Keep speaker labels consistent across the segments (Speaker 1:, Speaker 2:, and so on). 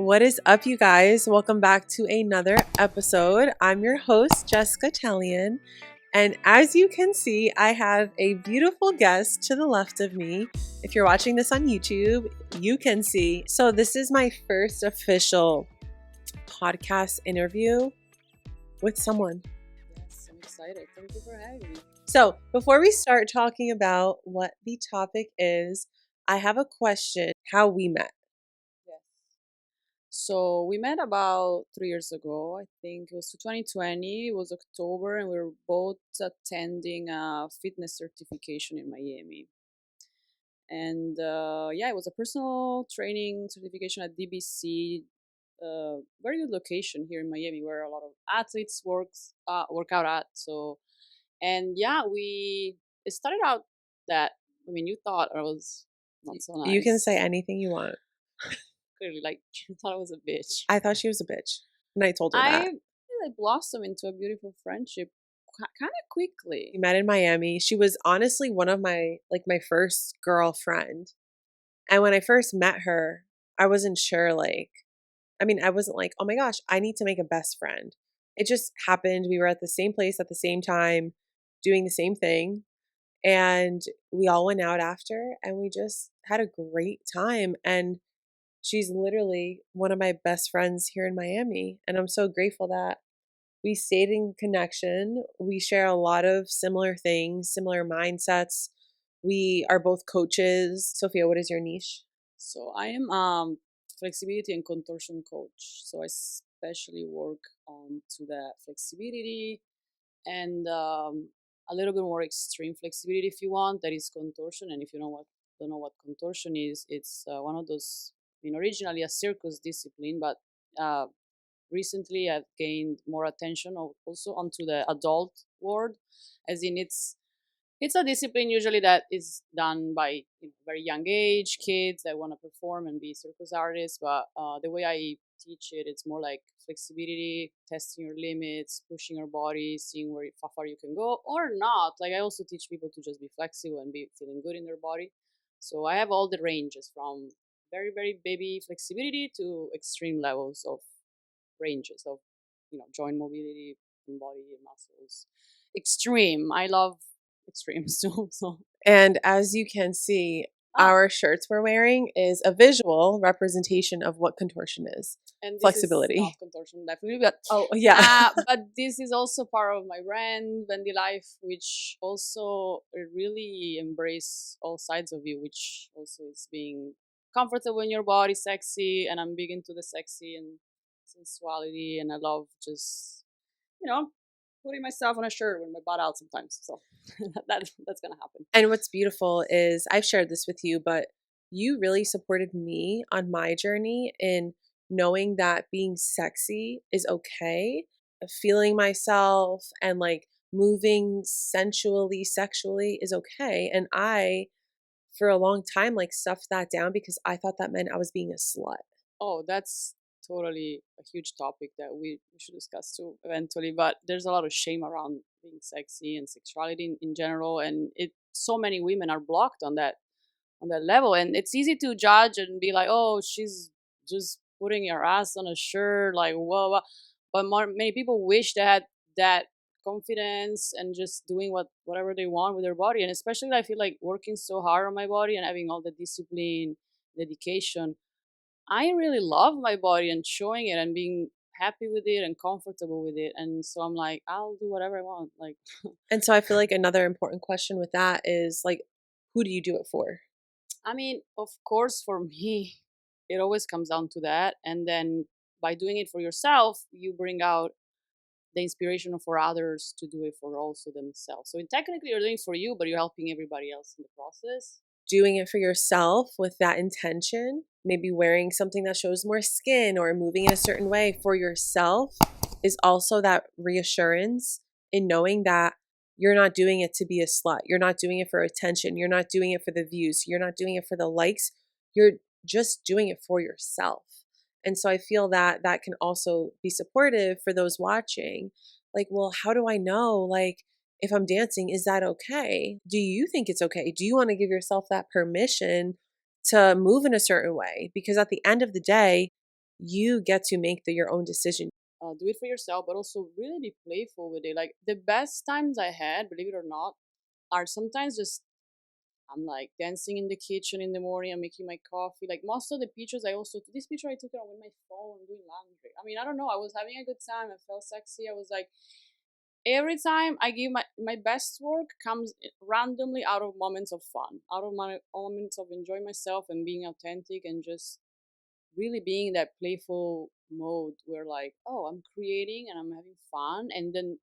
Speaker 1: What is up, you guys? Welcome back to another episode. I'm your host, Jessica Tellian. And as you can see, I have a beautiful guest to the left of me. If you're watching this on YouTube, you can see. So this is my first official podcast interview with someone.
Speaker 2: Yes, I'm excited. Thank you for having me.
Speaker 1: So before we start talking about what the topic is, I have a question: how we met.
Speaker 2: Yes. So we met about 3 years ago. I think it was 2020. It was October, and we were both attending a fitness certification in Miami. And it was a personal training certification at DBC. Very good location here in Miami, where a lot of athletes work out at. We it started out that you thought I was not so nice.
Speaker 1: You can say anything you want.
Speaker 2: Clearly, like, you thought I was a bitch.
Speaker 1: I thought she was a bitch, and I told her that.
Speaker 2: I blossomed into a beautiful friendship kind of quickly.
Speaker 1: We met in Miami. She was honestly one of my first girlfriend. And when I first met her, I wasn't sure, I wasn't like, oh my gosh, I need to make a best friend. It just happened. We were at the same place at the same time, doing the same thing. And we all went out after, and we just had a great time. And she's literally one of my best friends here in Miami. And I'm so grateful that we stayed in connection. We share a lot of similar things, similar mindsets. We are both coaches. Sofia, what is your niche?
Speaker 2: So I am flexibility and contortion coach. So I especially work on to the flexibility and a little bit more extreme flexibility if you want. That is contortion. And if you don't know what contortion is, it's one of those, originally a circus discipline, but recently I've gained more attention also onto the adult world, as in it's a discipline usually that is done by very young age kids that want to perform and be circus artists. But the way I teach it, it's more like flexibility, testing your limits, pushing your body, seeing how far you can go or not. Like, I also teach people to just be flexible and be feeling good in their body. So I have all the ranges from very, very baby flexibility to extreme levels of ranges of joint mobility and body and muscles. Extreme. I love extremes too. So,
Speaker 1: and as you can see, our shirts we're wearing is a visual representation of what contortion is.
Speaker 2: And
Speaker 1: flexibility.
Speaker 2: Is not contortion, definitely, but but this is also part of my brand, Bendy Life, which also really embrace all sides of you, which also is being comfortable in your body, sexy, and I'm big into the sexy and sensuality, and I love just putting myself on a shirt with my butt out sometimes. So that's gonna happen.
Speaker 1: And what's beautiful is, I've shared this with you, but you really supported me on my journey in knowing that being sexy is okay, feeling myself and moving sensually, sexually is okay. And I, for a long time, stuffed that down because I thought that meant I was being a slut.
Speaker 2: Oh, that's totally a huge topic that we should discuss too eventually. But there's a lot of shame around being sexy and sexuality in general, and so many women are blocked on that level, and it's easy to judge and be like, oh, she's just putting her ass on a shirt, like, whoa. But many people wish they had that confidence and just doing whatever they want with their body. And especially, I feel like working so hard on my body and having all the discipline, dedication, I really love my body and showing it and being happy with it and comfortable with it. And so I'm like, I'll do whatever I want. Like,
Speaker 1: and so I feel like another important question with that is, who do you do it for?
Speaker 2: I mean, of course, for me, it always comes down to that. And then by doing it for yourself, you bring out the inspiration for others to do it for also themselves. So technically you're doing it for you, but you're helping everybody else in the process.
Speaker 1: Doing it for yourself with that intention, maybe wearing something that shows more skin or moving in a certain way for yourself, is also that reassurance in knowing that you're not doing it to be a slut. You're not doing it for attention. You're not doing it for the views. You're not doing it for the likes. You're just doing it for yourself. And so I feel that that can also be supportive for those watching. Like, well, how do I know, if I'm dancing, is that okay? Do you think it's okay? Do you want to give yourself that permission to move in a certain way? Because at the end of the day, you get to make your own decision.
Speaker 2: Do it for yourself, but also really be playful with it. Like the best times I had, believe it or not, are sometimes just I'm like dancing in the kitchen in the morning. I'm making my coffee. Like most of the pictures, I also this picture I took it with my phone doing laundry. I mean, I don't know. I was having a good time. I felt sexy. I was like, every time I give my best work comes randomly out of moments of fun, out of my moments of enjoying myself and being authentic and just really being in that playful mode where like, oh, I'm creating and I'm having fun, and then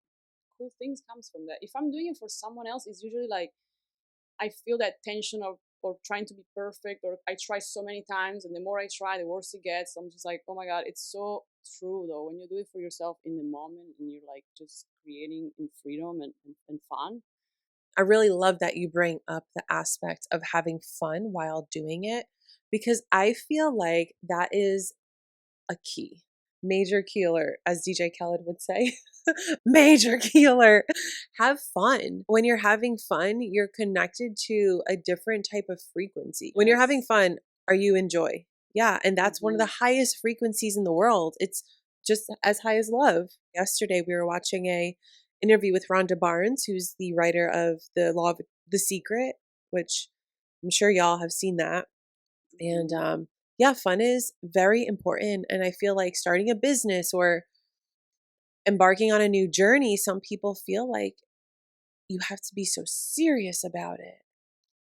Speaker 2: cool things comes from that. If I'm doing it for someone else, it's usually like I feel that tension of or trying to be perfect, or I try so many times and the more I try the worse it gets. I'm just like, oh my god, it's so true though when you do it for yourself in the moment and you're like just creating in freedom and fun.
Speaker 1: I really love that you bring up the aspect of having fun while doing it, because I feel like that is a key, major key alert, as DJ Khaled would say. Major key alert. Have fun. When you're having fun, you're connected to a different type of frequency. When you're having
Speaker 2: Yes.
Speaker 1: fun, are you in joy? Yeah. And that's one of
Speaker 2: Mm-hmm.
Speaker 1: the highest frequencies in the world. It's just as high as love. Yesterday, we were watching a interview with Rhonda Barnes, who's the writer of The Law of the Secret, which I'm sure y'all have seen that. And
Speaker 2: Mm-hmm.
Speaker 1: yeah, fun is very important. And I feel like starting a business or embarking on a new journey, some people feel like you have to be so serious about it.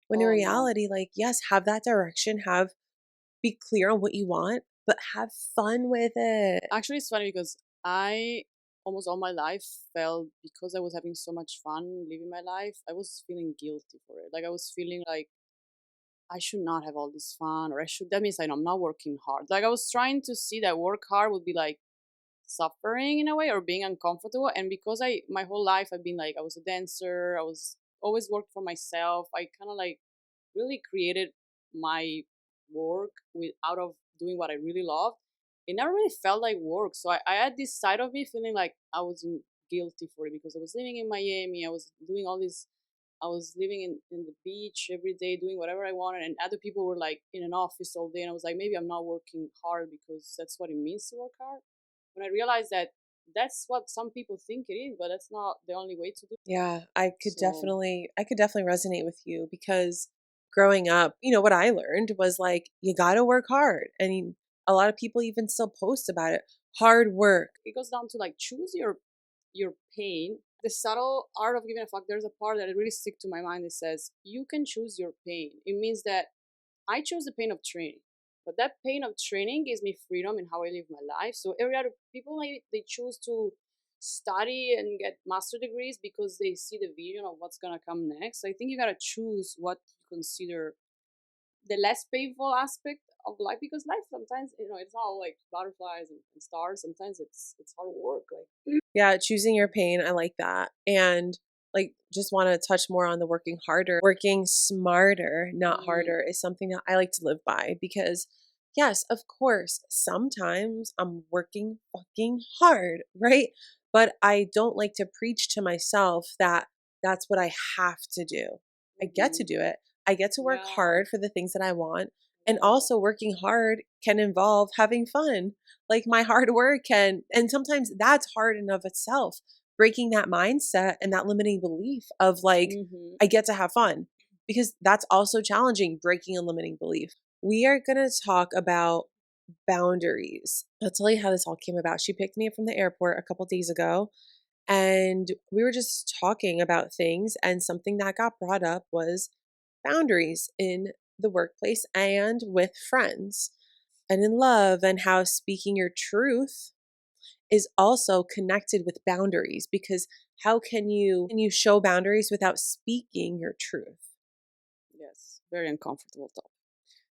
Speaker 1: When in
Speaker 2: Oh no.
Speaker 1: reality, like, yes, have that direction, be clear on what you want, but have fun with it.
Speaker 2: Actually, it's funny because I almost all my life felt because I was having so much fun living my life, I was feeling guilty for it. Like I was feeling like I should not have all this fun, or I should. That means I'm not working hard. Like I was trying to see that work hard would be like suffering in a way or being uncomfortable. And because my whole life I've been like I was a dancer, I was always worked for myself. I kind of like really created my work with out of doing what I really love. It never really felt like work. So I had this side of me feeling like I was guilty for it because I was living in Miami. I was doing all this. I was living in the beach every day, doing whatever I wanted, and other people were like in an office all day. And I was like, maybe I'm not working hard because that's what it means to work hard. When I realized that that's what some people think it is, but that's not the only way to do it.
Speaker 1: Yeah,
Speaker 2: So,
Speaker 1: I could definitely resonate with you because growing up, what I learned was like, you got to work hard. I mean, a lot of people even still post about it. Hard work.
Speaker 2: it goes down to like choose your pain. The subtle art of giving a fuck. There's a part that really stick to my mind. It says you can choose your pain. It means that I chose the pain of training, but that pain of training gives me freedom in how I live my life. So every other people maybe they choose to study and get master degrees because they see the vision of what's gonna come next. I think you gotta choose what you consider the less painful aspect of life because life sometimes it's not all like butterflies and stars. Sometimes it's hard work. Like
Speaker 1: Yeah, choosing your pain, I like that. And like just want to touch more on the working harder. Working smarter, not
Speaker 2: mm,
Speaker 1: harder is something that I like to live by because yes, of course, sometimes I'm working fucking hard, right? But I don't like to preach to myself that that's what I have to do. I get to
Speaker 2: hmm
Speaker 1: do it. I get to work
Speaker 2: yeah,
Speaker 1: hard for the things that I want. And
Speaker 2: yeah.
Speaker 1: also working hard can involve having fun, like my hard work can, and sometimes that's hard in of itself, breaking that mindset and that limiting belief of like,
Speaker 2: hmm
Speaker 1: I get to have fun, because that's also challenging, breaking a limiting belief. We are going to talk about boundaries. I'll tell you how this all came about. She picked me up from the airport a couple days ago, and we were just talking about things, and something that got brought up was boundaries in the workplace and with friends and in love, and how speaking your truth is also connected with boundaries, because how can you show boundaries without speaking your truth?
Speaker 2: Yes, very uncomfortable though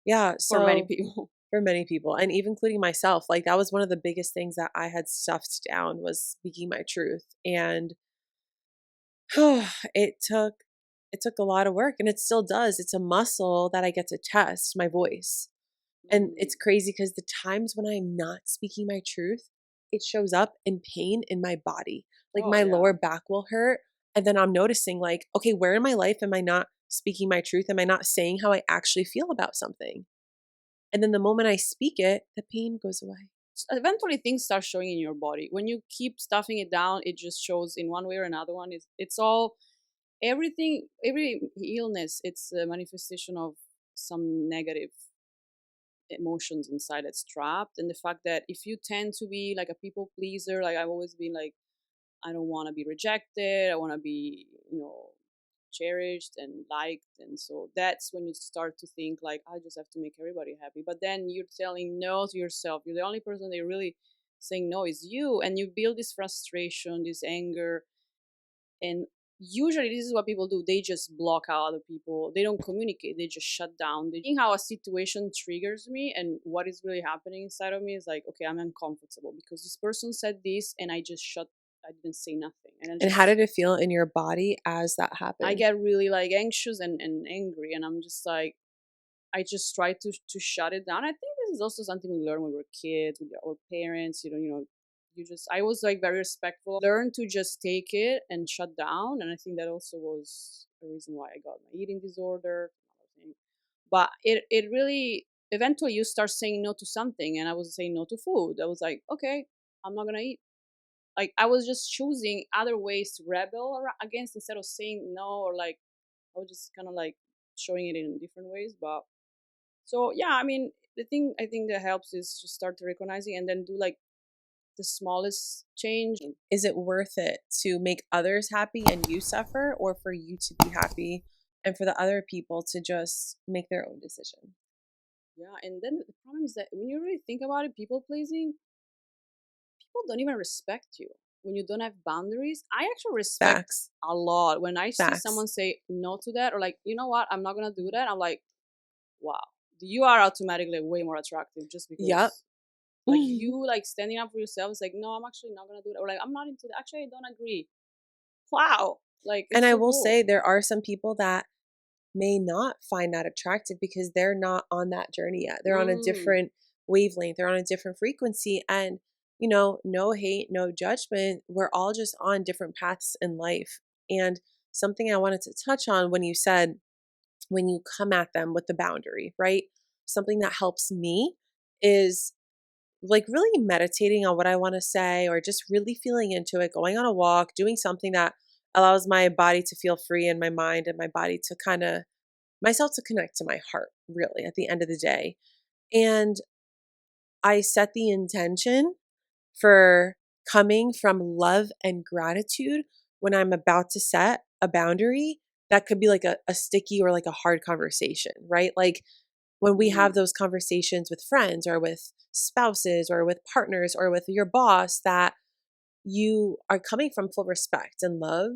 Speaker 1: Yeah,
Speaker 2: for many
Speaker 1: so
Speaker 2: people.
Speaker 1: for many people, and even including myself, like that was one of the biggest things that I had stuffed down, was speaking my truth. And it took it took a lot of work, and it still does. It's a muscle that I get to test, my voice. And
Speaker 2: Mm,
Speaker 1: it's crazy because the times when I'm not speaking my truth, it shows up in pain in my body. Like
Speaker 2: oh
Speaker 1: my
Speaker 2: yeah.
Speaker 1: lower back will hurt. And then I'm noticing, like, okay, where in my life am I not speaking my truth? Am I not saying how I actually feel about something? And then the moment I speak it, the pain goes away.
Speaker 2: Eventually things start showing in your body. When you keep stuffing it down, it just shows in one way or another one. It's all, everything, every illness, it's a manifestation of some negative emotions inside that's trapped. And the fact that if you tend to be like a people pleaser, like I've always been like, I don't want to be rejected, I want to be, cherished and liked. And so that's when you start to think like, I just have to make everybody happy. But then you're telling no to yourself. You're the only person that really saying no is you, and you build this frustration, this anger. And usually this is what people do. They just block out other people. They don't communicate. They just shut down. They think how a situation triggers me, and what is really happening inside of me is like, okay, I'm uncomfortable because this person said this and I just shut, I didn't say nothing.
Speaker 1: And how did it feel in your body as that happened?
Speaker 2: I get really like anxious and angry, and I'm just like, I just try to shut it down. I think this is also something we learn when we're kids with our parents. You just, I was like very respectful. Learn to just take it and shut down, and I think that also was the reason why I got my eating disorder. But it really, eventually you start saying no to something, and I was saying no to food. I was like, okay, I'm not gonna eat. Like I was just choosing other ways to rebel against, instead of saying no, or like I was just kind of like showing it in different ways. But so yeah, I mean, the thing I think that helps is just start recognizing and then do like the smallest change.
Speaker 1: Is it worth it to make others happy and you suffer, or for you to be happy and for the other people to just make their own decision?
Speaker 2: Yeah, and then the problem is that when you really think about it, people pleasing, people don't even respect you when you don't have boundaries. I actually respect
Speaker 1: Facts.
Speaker 2: a lot when I see
Speaker 1: Facts.
Speaker 2: someone say no to that, or like, you know what, I'm not gonna do that. I'm like, wow, you are automatically way more attractive just because.
Speaker 1: Yep.
Speaker 2: Like you like standing up for yourself. It's like, no, I'm actually not gonna do that, or like, I'm not into that. Actually, I don't agree. Wow, like it's
Speaker 1: And I
Speaker 2: so
Speaker 1: will
Speaker 2: cool.
Speaker 1: say there are some people that may not find that attractive because they're not on that journey yet. They're on a different wavelength, they're on a different frequency. And, no hate, no judgment. We're all just on different paths in life. And something I wanted to touch on when you said, when you come at them with the boundary, right? Something that helps me is like really meditating on what I want to say, or just really feeling into it, going on a walk, doing something that allows my body to feel free, and my mind and my body to kind of, myself to connect to my heart, really, at the end of the day. And I set the intention for coming from love and gratitude when I'm about to set a boundary. That could be like a sticky or like a hard conversation, right? Like when we have those conversations with friends or with spouses or with partners or with your boss, that you are coming from full respect and love,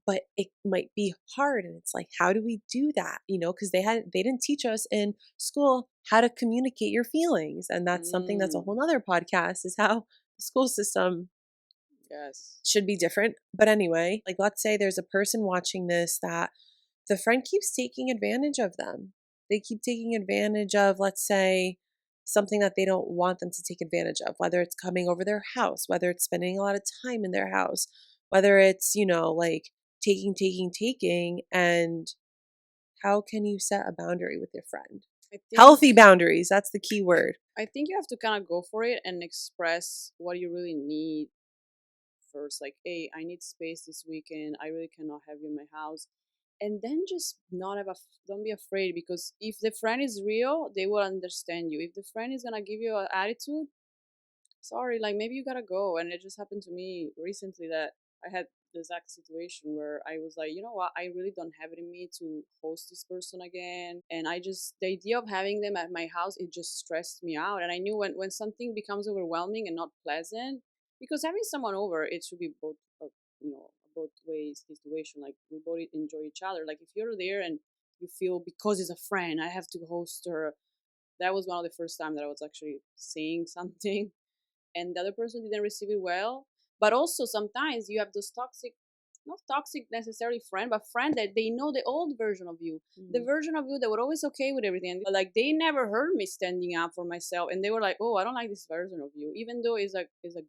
Speaker 1: but it might be hard. And it's like, how do we do that? Because they didn't teach us in school how to communicate your feelings. And that's something that's a whole nother podcast, is how the school system should be different. But anyway, like let's say there's a person watching this that the friend keeps taking advantage of them. They keep taking advantage of, let's say, something that they don't want them to take advantage of, whether it's coming over their house, whether it's spending a lot of time in their house, whether it's, like taking. And how can you set a boundary with your friend? Healthy boundaries. That's the key word.
Speaker 2: I think you have to kind of go for it and express what you really need first. Like, hey, I need space this weekend. I really cannot have you in my house. And then just not have don't be afraid, because if the friend is real, they will understand you. If the friend is gonna give you an attitude, sorry, like maybe you gotta go. And it just happened to me recently that I had the exact situation where I was like, you know what, I really don't have it in me to host this person again. And the idea of having them at my house, it just stressed me out. And I knew when something becomes overwhelming and not pleasant, because having someone over, it should be both, both ways situation. Like we both enjoy each other. Like if you're there and you feel because it's a friend, I have to host her. That was one of the first time that I was actually saying something and the other person didn't receive it well. But also sometimes you have those toxic, not toxic necessarily friend, but friend that they know the old version of you, the version of you that were always okay with everything. Like they never heard me standing up for myself, and they were like, "Oh, I don't like this version of you," even though it's a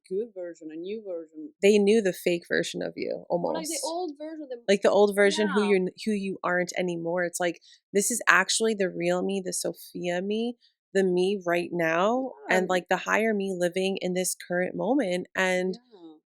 Speaker 2: good version, a new version.
Speaker 1: They knew the fake version of you, almost.
Speaker 2: Or like the old version,
Speaker 1: like the old version, who you aren't anymore. It's like, this is actually the real me, the Sofia me, the me right now
Speaker 2: Yeah,
Speaker 1: and like the higher me living in this current moment. And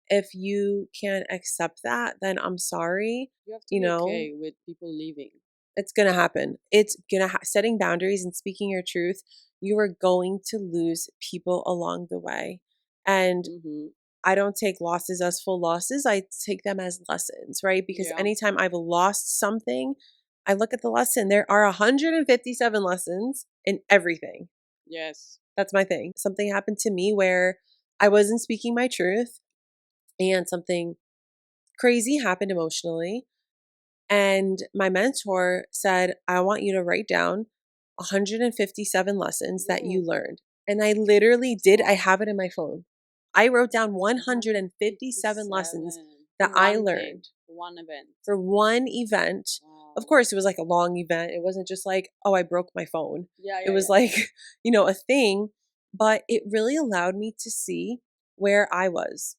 Speaker 2: yeah.
Speaker 1: if you can't accept that, then I'm sorry.
Speaker 2: You have to
Speaker 1: You
Speaker 2: be
Speaker 1: know,
Speaker 2: okay with people leaving.
Speaker 1: it's going to happen. It's going to setting boundaries and speaking your truth. You are going to lose people along the way. And
Speaker 2: Mm-hmm.
Speaker 1: I don't take losses as full losses. I take them as lessons, right? Because
Speaker 2: Yeah.
Speaker 1: anytime I've lost something, I look at the lesson. There are 157 lessons in everything.
Speaker 2: Yes.
Speaker 1: That's my thing. Something happened to me where I wasn't speaking my truth and something crazy happened emotionally. And my mentor said, I want you to write down 157 lessons that you
Speaker 2: Whoa.
Speaker 1: learned. And I literally did. I
Speaker 2: Wow.
Speaker 1: have it in my phone. I wrote down 157 lessons
Speaker 2: 157
Speaker 1: that
Speaker 2: for
Speaker 1: I
Speaker 2: one thing,
Speaker 1: learned
Speaker 2: for one event.
Speaker 1: for one event. Of
Speaker 2: Wow.
Speaker 1: course, it was like a long event. It wasn't just like, oh, I broke my phone.
Speaker 2: Yeah,
Speaker 1: It
Speaker 2: yeah,
Speaker 1: was
Speaker 2: yeah.
Speaker 1: like, a thing. But it really allowed me to see where I was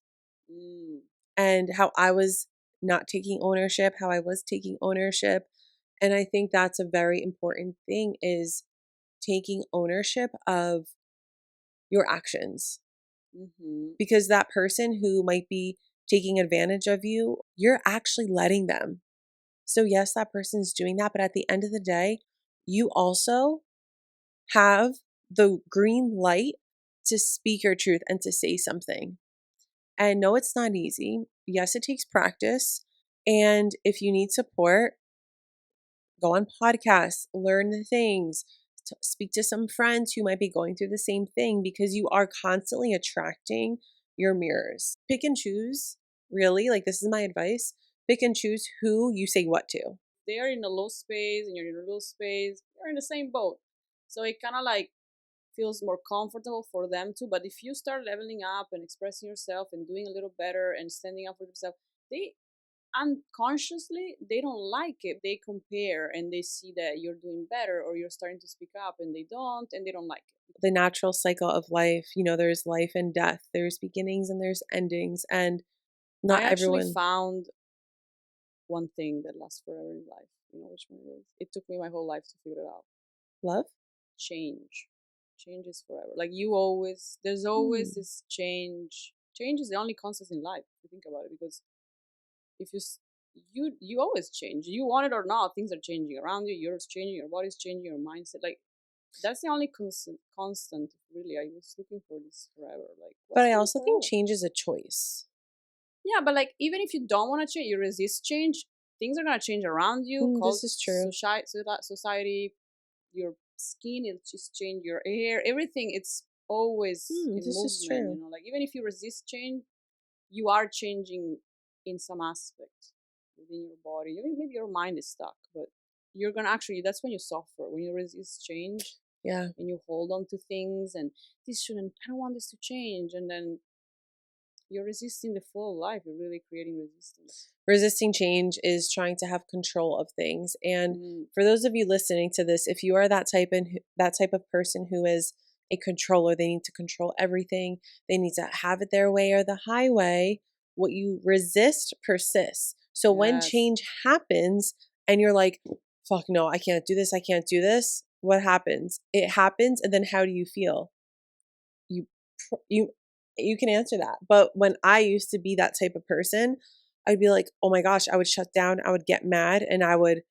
Speaker 2: Mm.
Speaker 1: and how I was not taking ownership, how I was taking ownership. And I think that's a very important thing is taking ownership of your actions.
Speaker 2: Mm-hmm.
Speaker 1: Because that person who might be taking advantage of you, you're actually letting them. So, yes, that person's doing that. But at the end of the day, you also have the green light to speak your truth and to say something. And no, it's not easy. Yes, it takes practice. And if you need support, go on podcasts, learn the things, speak to some friends who might be going through the same thing because you are constantly attracting your mirrors. Pick and choose, really. Like, this is my advice. Pick and choose who you say what to.
Speaker 2: They're in a low space and you're in a low space. You're in the same boat. So it kind of like feels more comfortable for them too. But if you start leveling up and expressing yourself and doing a little better and standing up for themselves, they unconsciously they don't like it. They compare and they see that you're doing better or you're starting to speak up and they don't, and they don't like it.
Speaker 1: The natural cycle of life, there's life and death, there's beginnings and there's endings. And
Speaker 2: I
Speaker 1: not
Speaker 2: actually
Speaker 1: everyone
Speaker 2: found one thing that lasts forever in life. You know which one it is? It took me my whole life to figure it out.
Speaker 1: love.
Speaker 2: Change. Change is forever. Like you always, there's always
Speaker 1: Hmm.
Speaker 2: this change. Change is the only constant in life, if you think about it, because if you always change. You want it or not, things are changing around you. You're changing, your body's changing, your mindset. Like that's the only constant. Really, I was looking for this forever. Like
Speaker 1: But
Speaker 2: what's
Speaker 1: I
Speaker 2: really
Speaker 1: also think
Speaker 2: forever?
Speaker 1: change is a choice.
Speaker 2: Yeah, but like even if you don't want to change, you resist change. Things are gonna change around you.
Speaker 1: This is true.
Speaker 2: Society, your skin, it just change your hair, everything. It's always in
Speaker 1: This is
Speaker 2: movement.
Speaker 1: true.
Speaker 2: Like even if you resist change, you are changing in some aspect within your body. Maybe your mind is stuck, but you're gonna actually. That's when you suffer when you resist change
Speaker 1: Yeah.
Speaker 2: and you hold on to things and this shouldn't. I don't want this to change, and then you're resisting the flow of life. You're really creating resistance.
Speaker 1: Resisting change is trying to have control of things. And
Speaker 2: Mm,
Speaker 1: for those of you listening to this, if you are that type of person who is a controller, they need to control everything. They need to have it their way or the highway. What you resist persists. So when
Speaker 2: yes.
Speaker 1: change happens and you're like, fuck no, I can't do this, I can't do this, what happens? It happens, and then how do you feel? You you you can answer that. But when I used to be that type of person, I'd be like, "Oh my gosh," I would shut down, I would get mad, and I would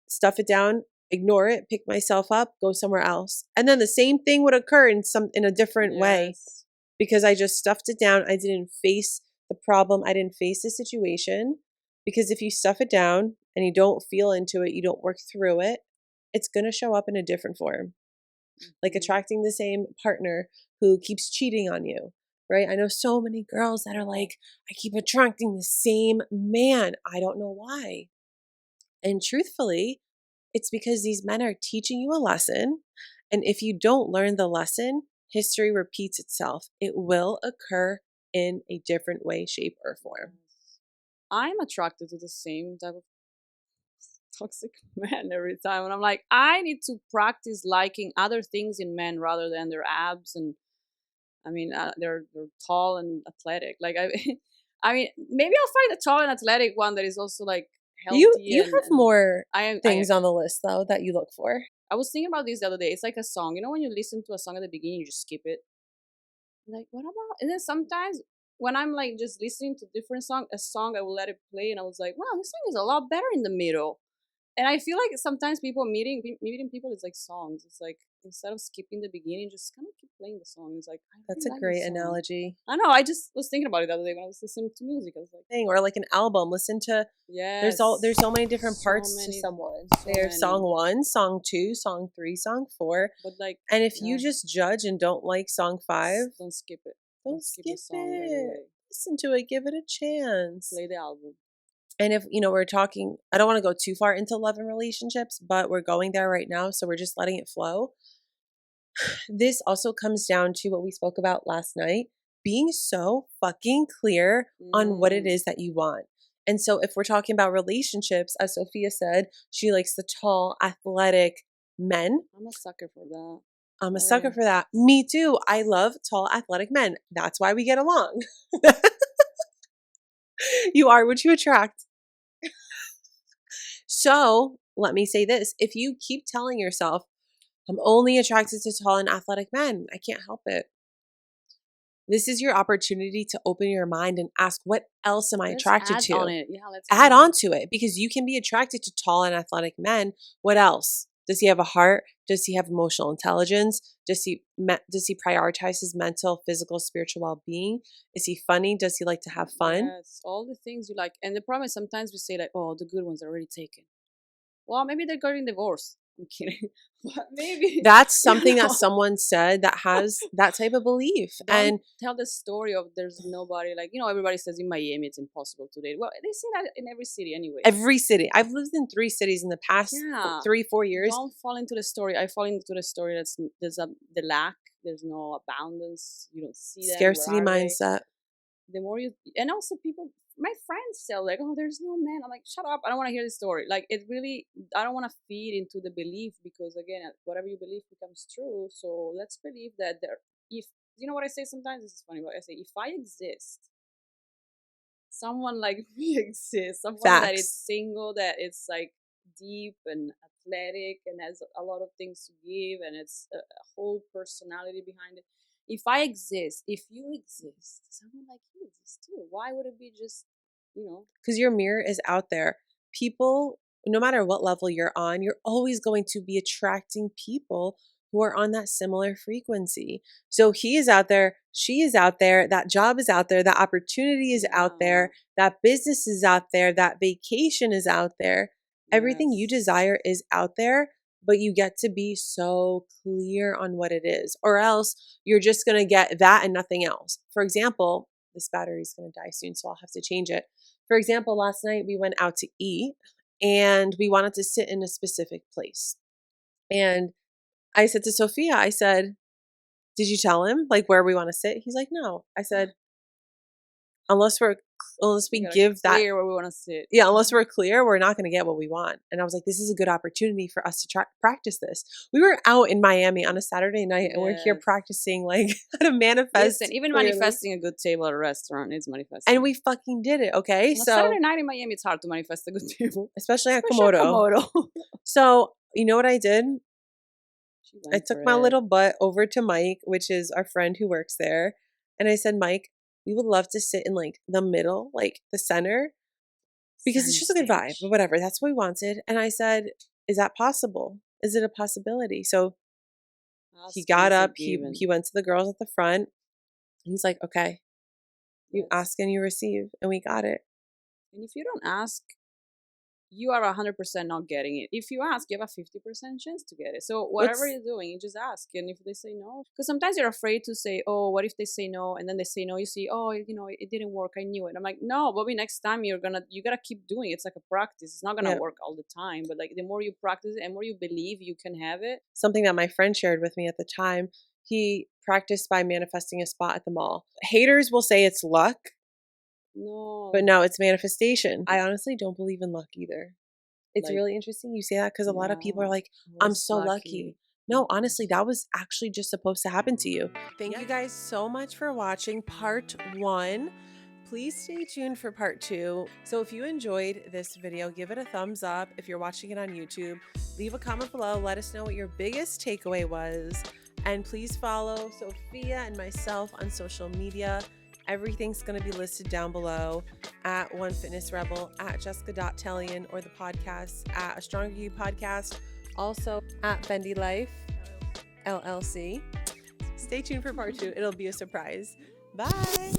Speaker 1: stuff it down, ignore it, pick myself up, go somewhere else. And then the same thing would occur in a different way
Speaker 2: Yes.
Speaker 1: because I just stuffed it down. I didn't face the problem. I didn't face the situation because if you stuff it down and you don't feel into it, you don't work through it, it's going to show up in a different form, like
Speaker 2: Mm-hmm.
Speaker 1: attracting the same partner who keeps cheating on you, right? I know so many girls that are like, I keep attracting the same man. I don't know why. And truthfully, it's because these men are teaching you a lesson. And if you don't learn the lesson, history repeats itself. It will occur in a different way, shape, or form.
Speaker 2: I'm attracted to the same type of toxic men every time, and I'm like, I need to practice liking other things in men rather than their abs and I mean they're tall and athletic. Like I, I mean maybe I'll find a tall and athletic one that is also like
Speaker 1: You
Speaker 2: healthy
Speaker 1: you have
Speaker 2: and
Speaker 1: more
Speaker 2: I
Speaker 1: things on the list though that you look for.
Speaker 2: I was thinking about this the other day. It's like a song. You know, when you listen to a song at the beginning, you just skip it. Like, what about? And then sometimes when I'm like just listening to different song, I will let it play, and I was like, wow, this song is a lot better in the middle. And I feel like sometimes meeting people is like songs. It's like instead of skipping the beginning, just kind of keep playing the song. It's like I
Speaker 1: That's
Speaker 2: really
Speaker 1: a
Speaker 2: like
Speaker 1: great
Speaker 2: this song.
Speaker 1: analogy.
Speaker 2: I know. I just was thinking about it the other day when I was listening to music. I was like,
Speaker 1: Or like an album. Listen to
Speaker 2: yes,
Speaker 1: there's so many different
Speaker 2: so
Speaker 1: parts to
Speaker 2: many,
Speaker 1: someone.
Speaker 2: so
Speaker 1: There's song
Speaker 2: many.
Speaker 1: 1, song 2, song 3, song 4.
Speaker 2: But like,
Speaker 1: And if you
Speaker 2: yeah,
Speaker 1: just judge and don't like song 5,
Speaker 2: don't skip it.
Speaker 1: don't
Speaker 2: Skip the
Speaker 1: skip
Speaker 2: song right
Speaker 1: it.
Speaker 2: away.
Speaker 1: Listen to it, give it a chance.
Speaker 2: Play the album.
Speaker 1: And if, we're talking, I don't want to go too far into love and relationships, but we're going there right now. So we're just letting it flow. This also comes down to what we spoke about last night, being so fucking clear on what it is that you want. And so if we're talking about relationships, as Sofia said, she likes the tall, athletic men.
Speaker 2: I'm a sucker for that.
Speaker 1: I'm a sucker for that. Me too. I love tall, athletic men. That's why we get along. You are what you attract. So let me say this. If you keep telling yourself, I'm only attracted to tall and athletic men, I can't help it. This is your opportunity to open your mind and ask, what else am I attracted to?
Speaker 2: On it. Yeah, let's
Speaker 1: add on to it, because you can be attracted to tall and athletic men. What else? Does he have a heart? Does he have emotional intelligence? Does he prioritize his mental, physical, spiritual well-being? Is he funny? Does he like to have fun?
Speaker 2: Yes, all the things you like. And the problem is sometimes we say like, oh, the good ones are already taken. Well, maybe they're getting divorced. I'm kidding. But maybe
Speaker 1: that's something that someone said that has that type of belief. And
Speaker 2: tell the story of there's nobody, like, everybody says in Miami it's impossible to date. Well, they say that in every city anyway.
Speaker 1: Every city. I've lived in 3 cities in the past 3-4 years.
Speaker 2: Don't fall into the story. I fall into the story that's the lack. There's no abundance. You don't see them.
Speaker 1: Scarcity mindset.
Speaker 2: The more and also people, my friends tell like, oh, there's no man. I'm like, shut up. I don't want to hear this story. Like, it really, I don't want to feed into the belief, because again, whatever you believe becomes true. So let's believe that if, you know what I say sometimes? This is funny, but I say, if I exist, someone like me exists, someone that is single, that it's like deep and athletic and has a lot of things to give, and it's a whole personality behind it. If I exist, if you exist, someone like you exists too. Why would it be just,
Speaker 1: Because your mirror is out there. People, no matter what level you're on, you're always going to be attracting people who are on that similar frequency. So he is out there, she is out there, that job is out there, that opportunity is out there, that business is out there, that vacation is out there. Everything you desire is out there, but you get to be so clear on what it is, or else you're just going to get that and nothing else. For example, this battery is going to die soon, so I'll have to change it. For example, last night we went out to eat and we wanted to sit in a specific place. And I said to Sofia, I said, did you tell him like where we want to sit? He's like, no. I said, unless we give that
Speaker 2: clear where we want to sit.
Speaker 1: Yeah, unless we're clear, we're not going to get what we want. And I was like, this is a good opportunity for us to practice this. We were out in Miami on a Saturday night and we're here practicing like how to manifest.
Speaker 2: Listen, even manifesting a good table at a restaurant is manifesting.
Speaker 1: And we fucking did it, okay?
Speaker 2: On a Saturday night in Miami, it's hard to manifest a good table.
Speaker 1: Especially at Komodo. So, you know what I did? I took my little butt over to Mike, which is our friend who works there. And I said, Mike, we would love to sit in like the middle, like the center, because it's just a good vibe, but whatever. That's what we wanted. And I said, is that possible? Is it a possibility? So he got up, he went to the girls at the front. He's like, okay, you ask and you receive. And we got it.
Speaker 2: And if you don't ask, you are 100% not getting it. If you ask, you have a 50% chance to get it. So whatever you're doing, you just ask. And if they say no, because sometimes you're afraid to say, oh, what if they say no? And then they say no, you see, oh, it didn't work. I knew it. I'm like, no, but next time you gotta keep doing it. It's like a practice. It's not gonna work all the time. But like the more you practice it and more you believe you can have it.
Speaker 1: Something that my friend shared with me at the time, he practiced by manifesting a spot at the mall. Haters will say it's luck.
Speaker 2: No.
Speaker 1: But no, it's manifestation. I honestly don't believe in luck either. It's really interesting you say that, because a lot of people are like, I'm so lucky. No, honestly, that was actually just supposed to happen to you. Thank you guys so much for watching part 1. Please stay tuned for part 2. So if you enjoyed this video, give it a thumbs up. If you're watching it on YouTube, leave a comment below. Let us know what your biggest takeaway was. And please follow Sofia and myself on social media. Everything's going to be listed down below at One Fitness Rebel, at Jessica.Tellian, or the podcast at A Stronger You Podcast, also at Bendy Life LLC. Stay tuned for part 2. It'll be a surprise. Bye.